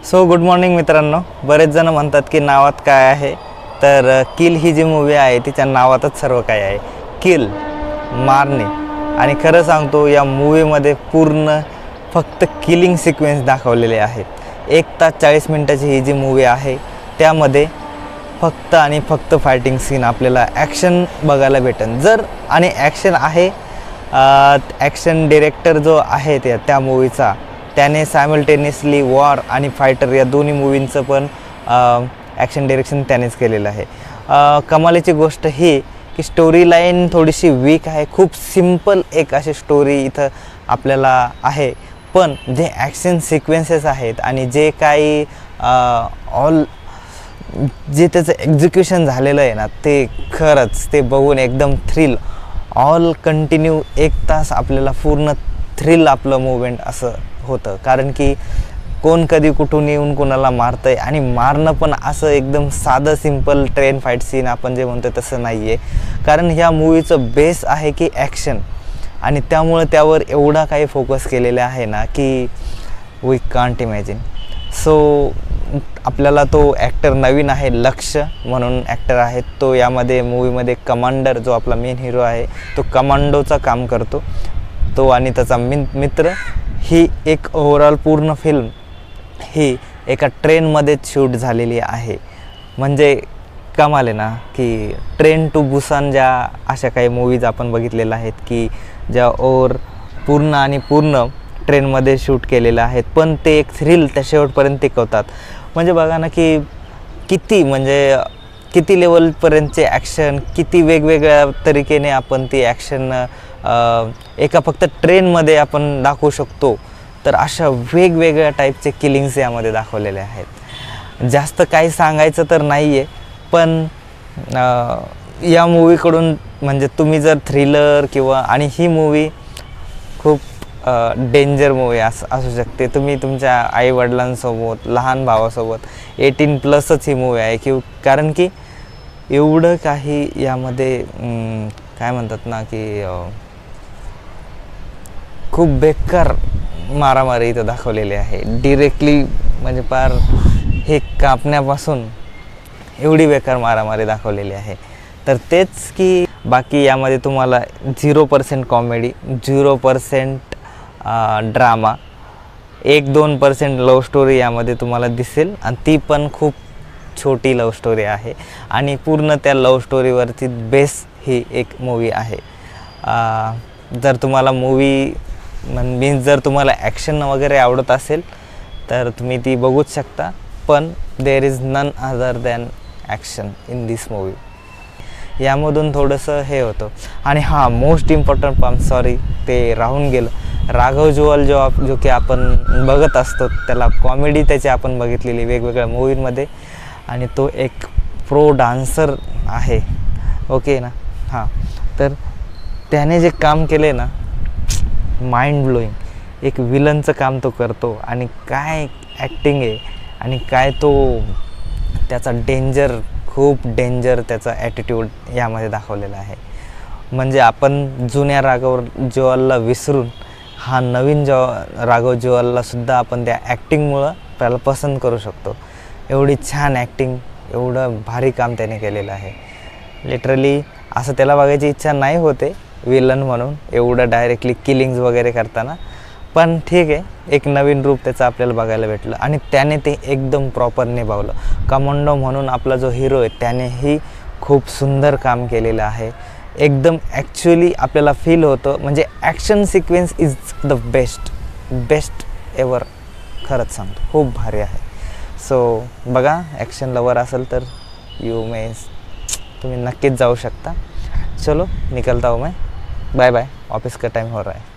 So good morning मित्रांनो. बरेच जण म्हणतात की नावात काय आहे, तर किल ही जी मूवी आहे तिच्या नावातच सर्व काय आहे, किल, मारणे. आणि खरं सांगतो या मूवीमध्ये पूर्ण फक्त किलिंग सिक्वेन्स दाखवलेले आहेत. 1 तास 40 मिनिटाची ही जी मूवी आहे त्यामध्ये फक्त आणि फक्त फायटिंग सीन आपल्याला ॲक्शन बघायला भेटेल. जर आणि ॲक्शन आहे, ॲक्शन डिरेक्टर जो आहे त्या मूवीचा त्याने सायमल्टेनियसली वॉर आणि फायटर या दोन्ही मूवींचं पण ॲक्शन डिरेक्शन त्यानेच केलेलं आहे. कमालीची गोष्ट ही की स्टोरी लाईन थोडीशी वीक आहे. खूप सिम्पल एक अशी स्टोरी इथं आपल्याला आहे, पण जे ॲक्शन सिक्वेन्सेस आहेत आणि जे काही जे त्याचं एक्झिक्युशन झालेलं आहे ना, ते खरंच ते बघून एकदम थ्रिल ऑल कंटिन्यू 1 तास आपल्याला पूर्ण थ्रिल आपलं मूवमेंट असं होतं. कारण की कोण कधी कुठून येऊन कोणाला मारतं आहे आणि मारणं पण असं एकदम साधं सिम्पल ट्रेन फाईट सीन आपण जे म्हणतो तसं नाही आहे. कारण ह्या मूवीचं बेस आहे की ॲक्शन, आणि त्यामुळं त्यावर एवढा काही फोकस केलेला आहे ना की वी कांट इमॅजिन. सो आपल्याला तो ॲक्टर नवीन आहे, लक्ष म्हणून ॲक्टर आहे तो. यामध्ये मूवीमध्ये कमांडर जो आपला मेन हिरो आहे तो कमांडोचा काम करतो तो, आणि त्याचा मित्र. ही एक ओव्हरऑल पूर्ण फिल्म ही एका ट्रेनमध्येच शूट झालेली आहे. म्हणजे कमाल आहे ना की ट्रेन टू बुसान ज्या अशा काही मूवीज आपण बघितलेल्या आहेत की ज्या पूर्ण ट्रेनमध्ये शूट केलेल्या आहेत, पण ते एक थ्रिल त्या शेवटपर्यंत टिकवतात. म्हणजे बघा ना की किती लेवलपर्यंतचे ॲक्शन, किती वेगवेगळ्या तरीकेने आपण ती ॲक्शन एका फक्त ट्रेनमध्ये आपण दाखवू शकतो. तर अशा वेगवेगळ्या टाईपचे किलिंग्स यामध्ये दाखवलेले आहेत. जास्त काही सांगायचं तर नाही आहे, पण या मूवीकडून म्हणजे तुम्ही जर थ्रिलर किंवा, आणि ही मूवी खूप डेंजर मूवी असू शकते. तुम्ही तुमच्या आईवडिलांसोबत, लहान भावासोबत 18+ ही मूवी आहे कारण की एवढं काही यामध्ये काय म्हणतात ना की खूप बेकार मारामारी इथं दाखवलेली आहे. डिरेक्टली म्हणजे पार हे कापण्यापासून एवढी बेकार मारामारी दाखवलेली आहे. तर तेच की बाकी यामध्ये तुम्हाला 0% कॉमेडी, 0% ड्रामा, 1-2% लव्ह स्टोरी यामध्ये तुम्हाला दिसेल, आणि ती पण खूप छोटी लव्ह स्टोरी आहे. आणि पूर्ण त्या लव्ह स्टोरीवरती बेस ही एक मूवी आहे. जर तुम्हाला मूवी जर तुम्हाला ॲक्शन वगैरे आवडत असेल तर तुम्ही ती बघूच शकता, पण there is none other than action in this movie. यामधून थोडंसं हे होतं. आणि हां, मोस्ट इम्पॉर्टंट पाम, सॉरी ते राहून गेलं, राघव जुवाल जो की आपण बघत असतो त्याला कॉमेडी त्याची आपण बघितलेली वेगवेगळ्या मूवींमध्ये, आणि तो एक प्रो डान्सर आहे, ओके ना. हां, तर त्याने जे काम केले ना, माइंड ब्लोईंग. एक विलनचं काम तो करतो, आणि काय ॲक्टिंग आहे, आणि काय तो त्याचा खूप डेंजर त्याचा ॲटिट्यूड यामध्ये दाखवलेला आहे. म्हणजे आपण जुन्या राघव जुवालला विसरून हा नवीन राघव जुवाललासुद्धा आपण त्या ॲक्टिंगमुळं त्याला पसंत करू शकतो. एवढी छान ॲक्टिंग, एवढं भारी काम त्याने केलेलं आहे. लिटरली असं त्याला बघायची इच्छा नाही होते विलन म्हणून, एवढं डायरेक्टली किलिंग्स वगैरे करताना, पण ठीक आहे, एक नवीन रूप त्याचं आपल्याला बघायला भेटलं, आणि त्याने ते एकदम प्रॉपर निभावलं. कमांडो म्हणून आपला जो हिरो आहे त्यानेही खूप सुंदर काम केलेलं आहे. एकदम ॲक्च्युअली आपल्याला फील होतं, म्हणजे action sequence is the best ever. खरंच सांगतो, खूप भारी आहे. सो बघा, ॲक्शन लवर असेल तर तुम्ही नक्कीच जाऊ शकता. चलो निकलता हूँ मैं, बाय बाय, ऑफिस का टाइम हो रहा है.